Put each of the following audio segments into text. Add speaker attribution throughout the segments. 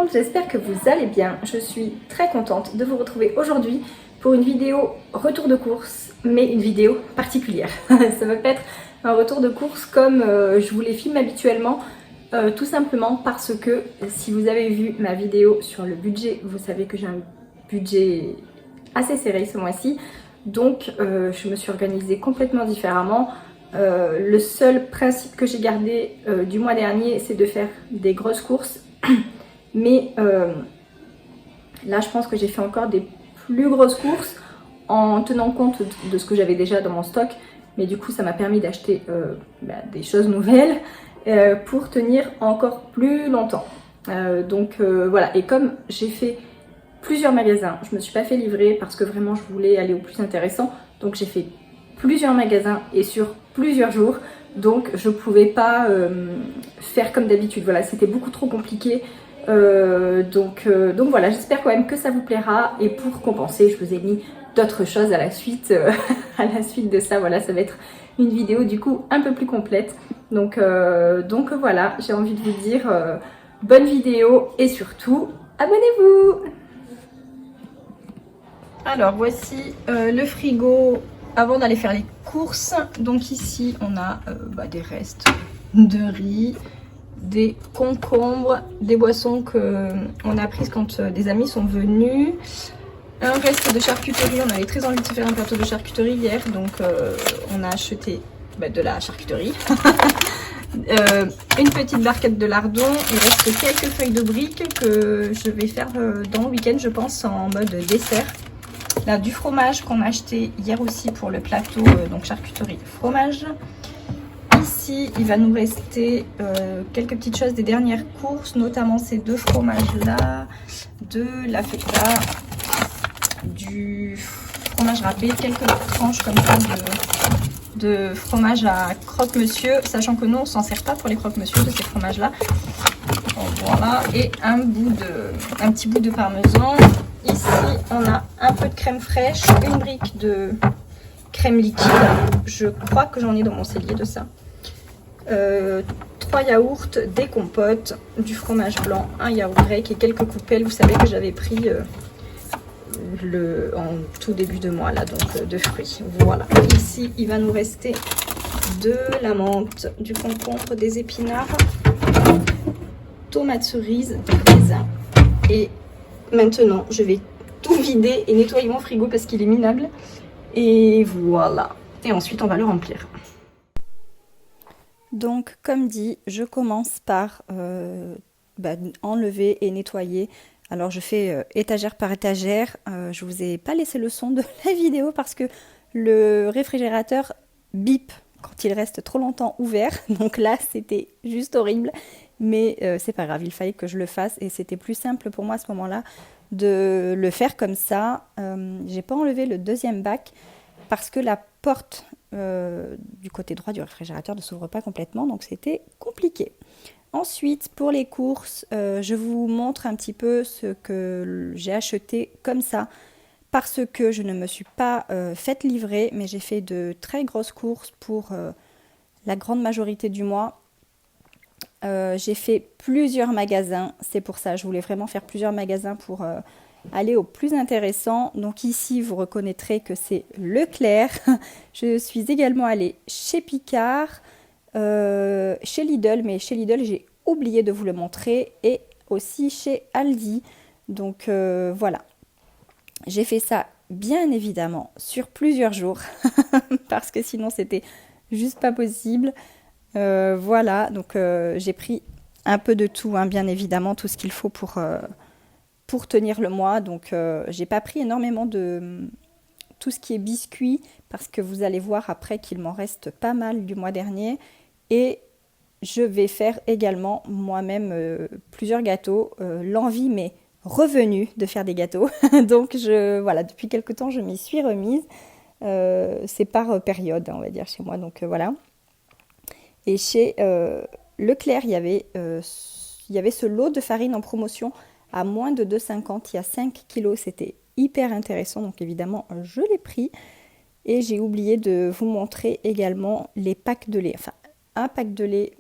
Speaker 1: monde, j'espère que vous allez bien. Je suis très contente de vous retrouver aujourd'hui pour une vidéo retour de course, mais une vidéo particulière. Ça va pas être un retour de course comme je vous les filme habituellement, tout simplement parce que si vous avez vu ma vidéo sur le budget, vous savez que j'ai un budget assez serré ce mois-ci, donc je me suis organisée complètement différemment. Le seul principe que j'ai gardé du mois dernier, c'est de faire des grosses courses. Mais là, je pense que j'ai fait encore des plus grosses courses en tenant compte de ce que j'avais déjà dans mon stock. Mais du coup, ça m'a permis d'acheter des choses nouvelles pour tenir encore plus longtemps. Voilà, et comme j'ai fait plusieurs magasins, je me suis pas fait livrer parce que vraiment je voulais aller au plus intéressant. Donc j'ai fait plusieurs magasins et sur plusieurs jours. Donc je pouvais pas faire comme d'habitude. Voilà, c'était beaucoup trop compliqué. Donc voilà, j'espère quand même que ça vous plaira. Et pour compenser, je vous ai mis d'autres choses à la suite. À la suite de ça, voilà, ça va être une vidéo du coup un peu plus complète. Donc voilà, j'ai envie de vous dire bonne vidéo et surtout abonnez-vous. Alors voici le frigo avant d'aller faire les courses. Donc ici on a des restes de riz, des concombres, des boissons qu'on a prises quand des amis sont venus, un reste de charcuterie. On avait très envie de se faire un plateau de charcuterie hier, donc on a acheté de la charcuterie. Une petite barquette de lardons. Il reste quelques feuilles de briques que je vais faire dans le week-end, je pense, en mode dessert. Là, du fromage qu'on a acheté hier aussi pour le plateau, donc charcuterie fromage. Ici, il va nous rester quelques petites choses des dernières courses, notamment ces deux fromages-là, de la feta, du fromage râpé, quelques tranches comme ça de fromage à croque-monsieur, sachant que nous, on s'en sert pas pour les croque-monsieur de ces fromages-là. Voilà, et un petit bout de parmesan. Ici, on a un peu de crème fraîche, une brique de crème liquide. Je crois que j'en ai dans mon cellier de ça. 3 yaourts, des compotes, du fromage blanc, un yaourt grec et quelques coupelles. Vous savez que j'avais pris en tout début de mois là, donc de fruits. Voilà. Ici, il va nous rester de la menthe, du concombre, des épinards, tomates cerises, des raisins. Et maintenant, je vais tout vider et nettoyer mon frigo parce qu'il est minable. Et voilà. Et ensuite, on va le remplir. Donc, comme dit, je commence par enlever et nettoyer. Alors, je fais étagère par étagère. Je vous ai pas laissé le son de la vidéo parce que le réfrigérateur bip quand il reste trop longtemps ouvert. Donc là, c'était juste horrible. Mais c'est pas grave, il fallait que je le fasse. Et c'était plus simple pour moi à ce moment-là de le faire comme ça. J'ai pas enlevé le deuxième bac parce que la porte du côté droit du réfrigérateur ne s'ouvre pas complètement, donc c'était compliqué. Ensuite, pour les courses, je vous montre un petit peu ce que j'ai acheté comme ça, parce que je ne me suis pas faite livrer, mais j'ai fait de très grosses courses pour la grande majorité du mois. J'ai fait plusieurs magasins, c'est pour ça, je voulais vraiment faire plusieurs magasins pour aller au plus intéressant. Donc ici, vous reconnaîtrez que c'est Leclerc. Je suis également allée chez Picard, chez Lidl, mais chez Lidl, j'ai oublié de vous le montrer, et aussi chez Aldi. Donc voilà, j'ai fait ça bien évidemment sur plusieurs jours, parce que sinon c'était juste pas possible. Voilà, donc j'ai pris un peu de tout, hein, bien évidemment, tout ce qu'il faut pour tenir le mois. Donc j'ai pas pris énormément de tout ce qui est biscuits, parce que vous allez voir après qu'il m'en reste pas mal du mois dernier. Et je vais faire également moi-même plusieurs gâteaux. L'envie m'est revenue de faire des gâteaux. Donc voilà, depuis quelque temps je m'y suis remise. C'est par période, on va dire, chez moi. Donc voilà. Et chez Leclerc, il y avait ce lot de farine en promotion à moins de 2,50. Il y a 5 kilos, c'était hyper intéressant. Donc évidemment, je l'ai pris. Et j'ai oublié de vous montrer également les packs de lait. Enfin, un pack de lait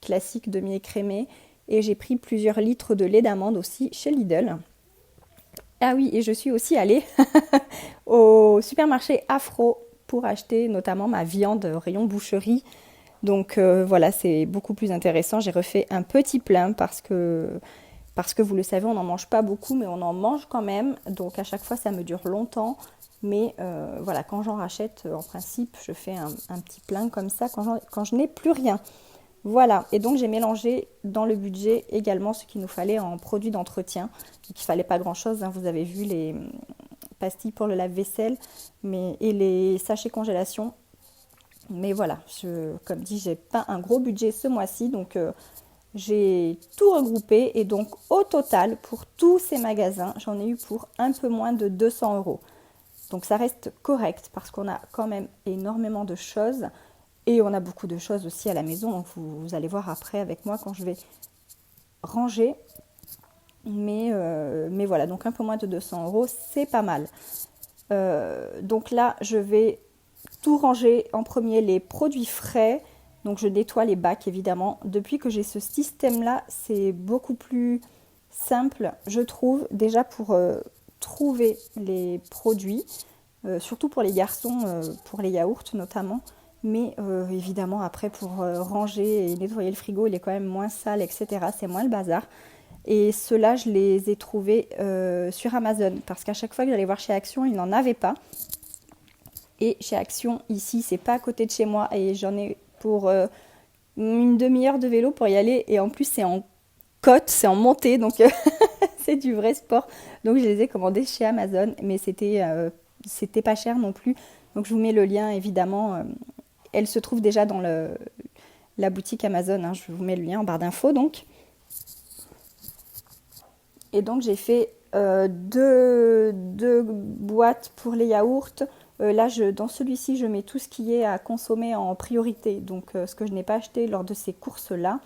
Speaker 1: classique demi-écrémé Et j'ai pris plusieurs litres de lait d'amande aussi chez Lidl. Ah oui, et je suis aussi allée au supermarché Afro pour acheter notamment ma viande rayon boucherie. Donc voilà, c'est beaucoup plus intéressant. J'ai refait un petit plein parce que vous le savez, on n'en mange pas beaucoup, mais on en mange quand même. Donc à chaque fois, ça me dure longtemps. Mais voilà, quand j'en rachète, en principe, je fais un petit plein comme ça quand je n'ai plus rien. Voilà, et donc j'ai mélangé dans le budget également ce qu'il nous fallait en produits d'entretien. Donc il ne fallait pas grand-chose, hein. Vous avez vu les pastilles pour le lave-vaisselle et les sachets congélation. Mais voilà, comme dit, j'ai pas un gros budget ce mois-ci, donc j'ai tout regroupé. Et donc au total, pour tous ces magasins, j'en ai eu pour un peu moins de 200 €. Donc ça reste correct parce qu'on a quand même énormément de choses. Et on a beaucoup de choses aussi à la maison, donc vous allez voir après avec moi quand je vais ranger. Mais voilà, donc un peu moins de 200 €, c'est pas mal. Donc là, je vais tout ranger en premier, les produits frais. Donc je nettoie les bacs évidemment. Depuis que j'ai ce système-là, c'est beaucoup plus simple, je trouve, déjà pour trouver les produits, surtout pour les garçons, pour les yaourts notamment. Mais évidemment, après, pour ranger et nettoyer le frigo, il est quand même moins sale, etc. C'est moins le bazar. Et ceux-là, je les ai trouvés sur Amazon. Parce qu'à chaque fois que j'allais voir chez Action, ils n'en avaient pas. Et chez Action, ici, c'est pas à côté de chez moi. Et j'en ai pour une demi-heure de vélo pour y aller. Et en plus, c'est en côte, c'est en montée. Donc, c'est du vrai sport. Donc, je les ai commandés chez Amazon. Mais c'était pas cher non plus. Donc, je vous mets le lien, évidemment. Elle se trouve déjà dans la boutique Amazon. Hein. Je vous mets le lien en barre d'infos. Donc. Et donc, j'ai fait deux boîtes pour les yaourts. Là, dans celui-ci, je mets tout ce qui est à consommer en priorité. Donc, ce que je n'ai pas acheté lors de ces courses-là.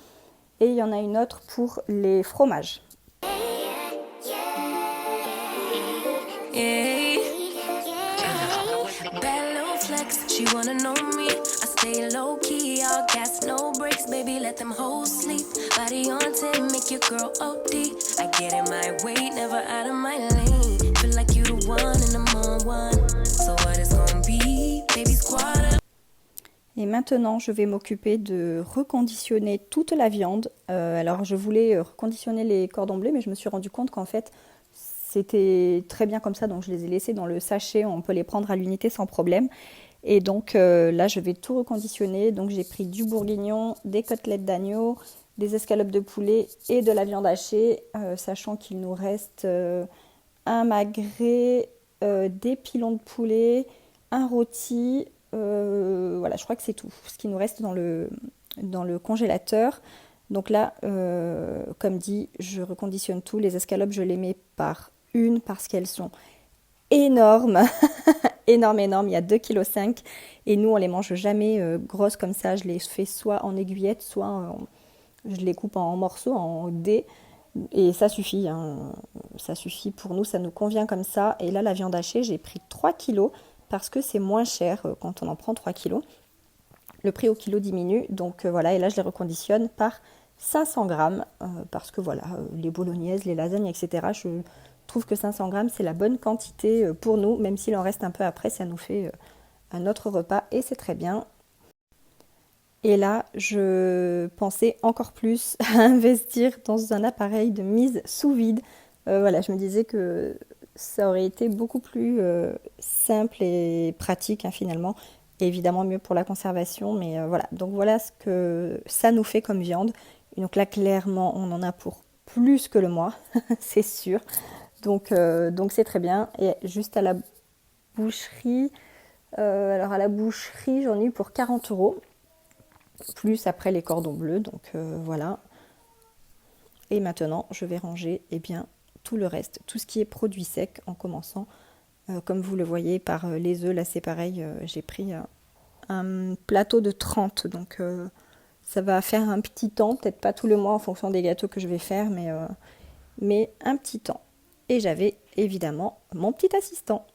Speaker 1: Et il y en a une autre pour les fromages. She wanna know me. I stay low key, all gas, no brakes, baby. Let them hoes sleep. Body on 10, make your girl OD. I get in my way, never out of my lane. Feel like you the one and I'm on one. So what it's gonna be, baby squad. Et maintenant, je vais m'occuper de reconditionner toute la viande. Alors, je voulais reconditionner les cordons bleus, mais je me suis rendu compte qu'en fait, c'était très bien comme ça. Donc, je les ai laissés dans le sachet. On peut les prendre à l'unité sans problème. Et donc là, je vais tout reconditionner. Donc j'ai pris du bourguignon, des côtelettes d'agneau, des escalopes de poulet et de la viande hachée, sachant qu'il nous reste un magret, des pilons de poulet, un rôti. Voilà, je crois que c'est tout ce qui nous reste dans le congélateur. Donc là, comme dit, je reconditionne tout. Les escalopes, je les mets par une parce qu'elles sont énormes. énorme, il y a 2,5 kg et nous on les mange jamais grosses comme ça, je les fais soit en aiguillettes, soit je les coupe en morceaux, en dés et ça suffit, hein. Ça suffit pour nous, ça nous convient comme ça. Et là la viande hachée, j'ai pris 3 kg parce que c'est moins cher quand on en prend 3 kg. Le prix au kilo diminue, donc voilà, et là je les reconditionne par 500 grammes parce que voilà, les bolognaises, les lasagnes, etc. Je trouve que 500 grammes, c'est la bonne quantité pour nous, même s'il en reste un peu après, ça nous fait un autre repas et c'est très bien. Et là, je pensais encore plus à investir dans un appareil de mise sous vide. Voilà, je me disais que ça aurait été beaucoup plus simple et pratique hein, finalement. Et évidemment mieux pour la conservation, mais voilà. Donc voilà ce que ça nous fait comme viande. Et donc là, clairement, on en a pour plus que le mois, c'est sûr. Donc c'est très bien. Et juste à la boucherie, alors à la boucherie, j'en ai eu pour 40 €. Plus après les cordons bleus, donc voilà. Et maintenant, je vais ranger bien, tout le reste, tout ce qui est produits secs, en commençant, comme vous le voyez, par les œufs. Là, c'est pareil, j'ai pris un plateau de 30, donc ça va faire un petit temps, peut-être pas tout le mois en fonction des gâteaux que je vais faire, mais un petit temps. Et j'avais évidemment mon petit assistant.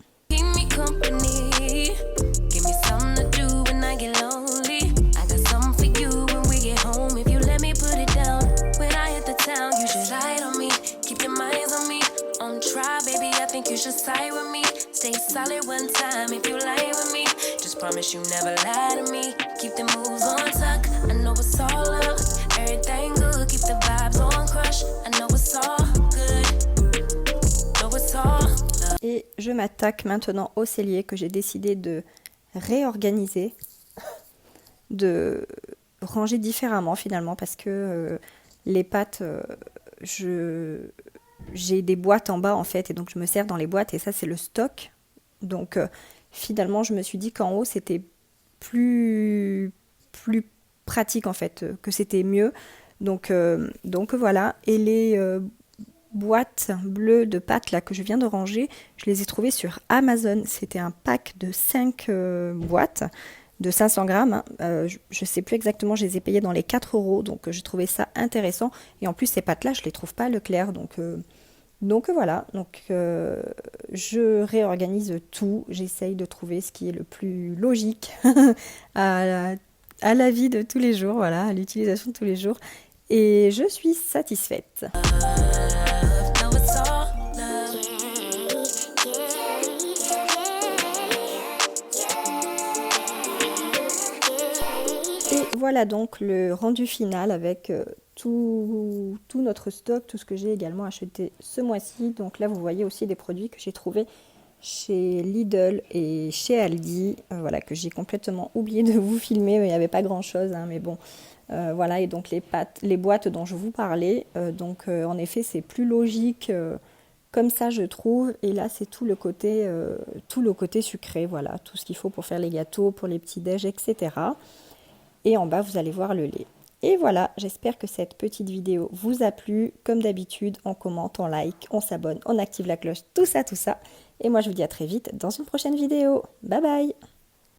Speaker 2: you should side with me. Stay solid one time if you lie with me. Just promise you never lie to me. Keep the moves on tuck. I know it's all up. Everything good. Keep the vibes on crush. I know it's all good. Know it's all love.
Speaker 1: Et je m'attaque maintenant au cellier que j'ai décidé de réorganiser, de ranger différemment finalement parce que les pâtes, j'ai des boîtes en bas en fait et donc je me sers dans les boîtes et ça c'est le stock. Donc finalement je me suis dit qu'en haut c'était plus pratique en fait, que c'était mieux. Donc voilà. Et les boîtes bleues de pâtes là que je viens de ranger, je les ai trouvées sur Amazon. C'était un pack de 5 boîtes de 500 grammes. Hein. Je sais plus exactement, je les ai payées dans les 4 euros. Donc j'ai trouvé ça intéressant. Et en plus ces pâtes là je les trouve pas à Leclerc. Donc voilà, je réorganise tout, j'essaye de trouver ce qui est le plus logique à la vie de tous les jours, voilà, à l'utilisation de tous les jours. Et je suis satisfaite.
Speaker 2: Know it's all love.
Speaker 1: Et voilà donc le rendu final avec tout notre stock, tout ce que j'ai également acheté ce mois-ci. Donc là vous voyez aussi des produits que j'ai trouvés chez Lidl et chez Aldi, voilà, que j'ai complètement oublié de vous filmer, il n'y avait pas grand chose, hein, mais bon, voilà, et donc les boîtes dont je vous parlais, en effet c'est plus logique comme ça je trouve, et là c'est tout le côté sucré, voilà, tout ce qu'il faut pour faire les gâteaux, pour les petits déj, etc. Et en bas vous allez voir le lait. Et voilà, j'espère que cette petite vidéo vous a plu. Comme d'habitude, on commente, on like, on s'abonne, on active la cloche, tout ça. Et moi, je vous dis à très vite dans une prochaine vidéo. Bye bye!